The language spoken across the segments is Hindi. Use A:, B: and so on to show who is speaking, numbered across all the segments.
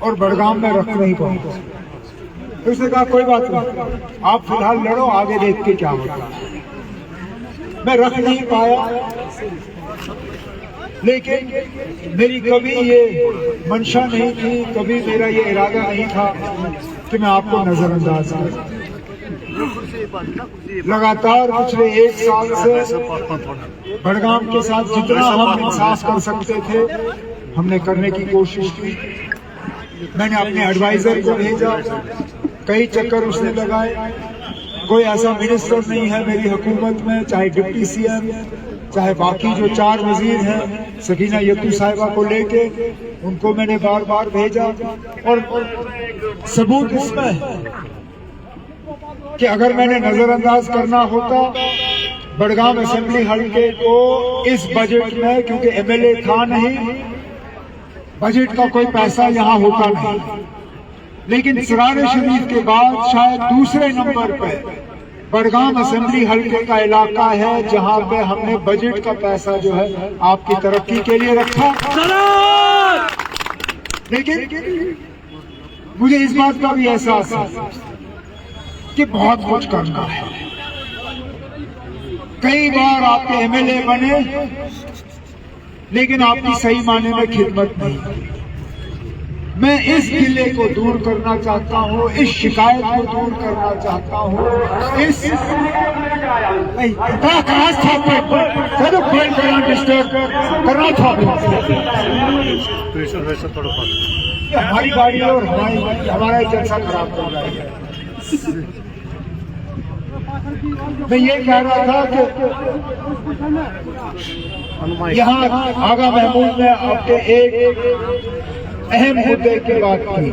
A: और बड़गाम में रख नहीं पाऊंगा। तो उसने कहा कोई बात नहीं, आप फिलहाल लड़ो, आगे देख के क्या होगा। मैं रख नहीं पाया, लेकिन मेरी कभी ये मंशा नहीं थी, कभी मेरा ये इरादा नहीं था कि मैं आपको नजरअंदाज करूं। लगातार पिछले 1 साल से बड़गाम के साथ जितना हम इंसाफ कर सकते थे हमने करने की कोशिश की। मैंने अपने एडवाइजर को भेजा, कई चक्कर उसने लगाए। कोई ऐसा मिनिस्टर नहीं है मेरी हुकूमत में, चाहे डिप्टी सीएम, चाहे बाकी जो 4 वजीर हैं, सकीना यत्तू साहिबा को लेके उनको मैंने बार बार भेजा। और सबूत इसमें है कि अगर मैंने नजरअंदाज करना होता बड़गाम असेंबली हल्के को इस बजट में, क्योंकि एमएलए था नहीं, बजट का कोई पैसा यहाँ होता नहीं। लेकिन सरारे शरीफ के बाद शायद दूसरे नंबर पे बड़गाम असेंबली हल्के का इलाका है जहाँ पे हमने बजट का पैसा जो है आपकी तरक्की के लिए रखा। लेकिन मुझे इस बात का भी एहसास है कि बहुत कुछ करना है। कई बार आपके एमएलए बने, लेकिन आपकी सही मायने में खिदमत नहीं। मैं इस गिले को दूर करना चाहता हूँ, इस शिकायत को दूर करना चाहता हूँ, इस हमारी गाड़ी और हमारा जलसा खराब कर रहा है। मैं ये कह रहा था कि यहाँ आगा महमूद ने आपके एक अहम मुद्दे की बात की।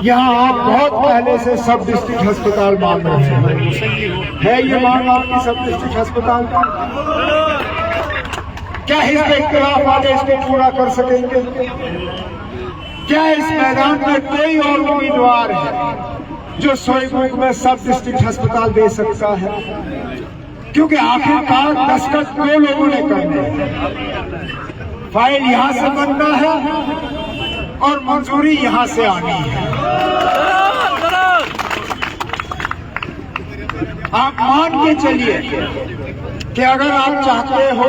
A: यहाँ आप बहुत पहले से सब डिस्ट्रिक्ट अस्पताल मांग रहे हैं। है ये मांग आपकी सब डिस्ट्रिक्ट अस्पताल का? क्या हिज़्ब इख्तिलाफ वाले इसको पूरा कर सकेंगे? क्या इस मैदान में कोई और उम्मीदवार है जो सोईमुख में सब डिस्ट्रिक्ट अस्पताल दे सकता है? क्योंकि आखिरकार दस्तखत 2 लोगों ने करने हैं। फाइल यहाँ से बनना है और मंजूरी यहाँ से आनी है। आप मान के चलिए कि अगर आप चाहते हो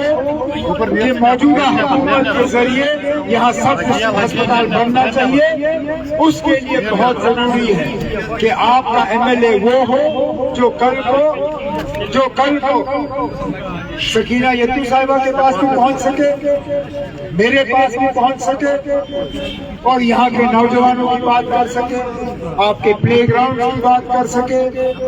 A: कि मौजूदा हुकूमत के जरिए यहाँ सब अस्पताल बनना चाहिए, उसके लिए बहुत जरूरी है कि आपका एमएलए वो हो जो कल को सकीना यत्तू साहिबा के पास भी पहुंच सके, मेरे पास भी पहुंच सके और यहाँ के नौजवानों की बात कर सके, आपके प्लेग्राउंड की बात कर सके,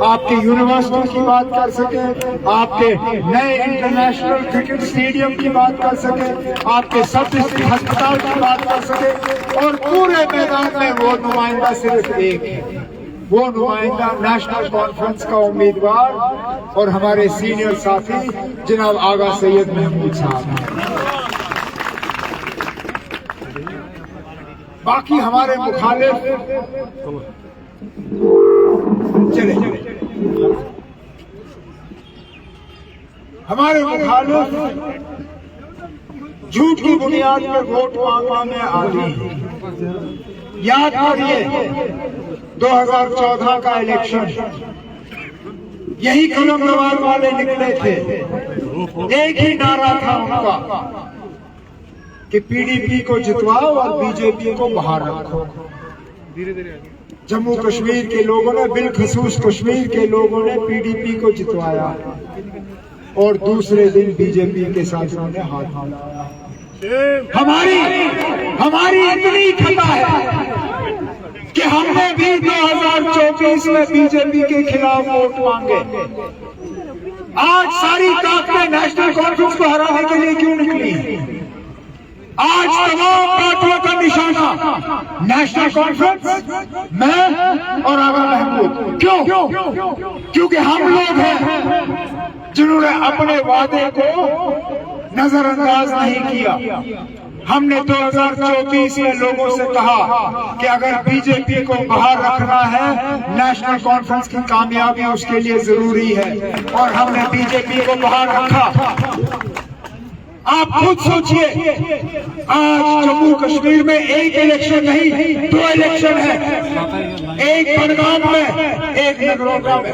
A: आपके यूनिवर्सिटी की बात कर सके, आपके नए इंटरनेशनल क्रिकेट स्टेडियम की बात कर सके, आपके सब डिस्ट्रिक्ट अस्पताल की बात कर सके। और पूरे मैदान में वो नुमाइंदा सिर्फ एक है, वो नुमाइंदा नेशनल कॉन्फ्रेंस का उम्मीदवार और हमारे सीनियर साथी जनाब आगा सैयद महमूद साहब हैं। बाकी हमारे मुखालिफ चले हमारे मुखालिफ झूठ की बुनियाद पर वोट मांगने में आती है। याद करिए 2014 का इलेक्शन, यही कलम नवाज वाले निकले थे, एक ही नारा था उनका कि पीडीपी को जितवाओ और बीजेपी को बाहर रखो। जम्मू कश्मीर के लोगों ने, बिलखसूस कश्मीर के लोगों ने पीडीपी को जितवाया और दूसरे दिन बीजेपी के साथ उन्होंने हाथ मिलाया। हमारी इतनी खता है कि हमने भी 2024 में बीजेपी के खिलाफ वोट मांगे। आज सारी ताकतें नेशनल कॉन्फ्रेंस को हराने के लिए क्यों निकली? आज तमाम पार्टियों का निशाना नेशनल कॉन्फ्रेंस, मैं और आगा महमूद। क्यों? क्योंकि हम लोग हैं जिन्होंने अपने वादे को नजरअंदाज नहीं किया। हमने 2024 में लोगों से कहा कि अगर बीजेपी को बाहर रखना है, नेशनल कॉन्फ्रेंस की कामयाबी उसके लिए जरूरी है, और हमने बीजेपी को बाहर रखा। आप खुद सोचिए, आज जम्मू कश्मीर में एक इलेक्शन नहीं 2 इलेक्शन है, एक बडगाम में, एक नगरोटा में।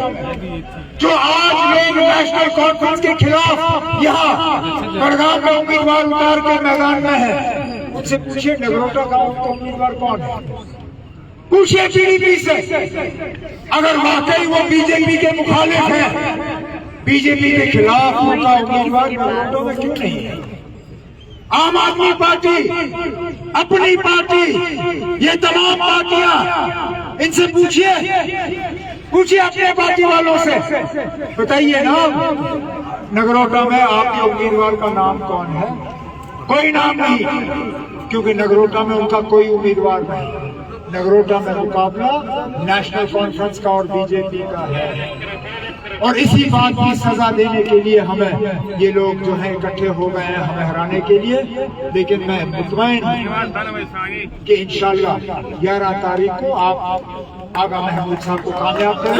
A: जो आज लोग नेशनल कॉन्फ्रेंस के खिलाफ यहाँ बडगाम में उम्मीदवार उतार के मैदान में है, उनसे पूछिए नगरोटा गांव का उम्मीदवार कौन है, पूछिए पीडीपी से। अगर वाकई वो बीजेपी के मुखालिफ है, बीजेपी के खिलाफ उनका उम्मीदवार नगरोटा में क्यों नहीं है? आम आदमी पार्टी, अपनी पार्टी, ये तमाम पार्टियां, इनसे पूछिए अपने पार्टी वालों से, बताइए ना नगरोटा में आपके उम्मीदवार का नाम कौन है? कोई नाम नहीं, क्योंकि नगरोटा में उनका कोई उम्मीदवार नहीं। नगरोटा में मुकाबला नेशनल कॉन्फ्रेंस का और बीजेपी का है, और इसी बात की सजा देने के लिए हमें ये लोग जो है इकट्ठे हो गए हैं, हमें हराने के लिए। लेकिन मैं मुतमईन कि इंशाल्लाह 11 तारीख को आप आगा महमूद साहब को कामयाब करें।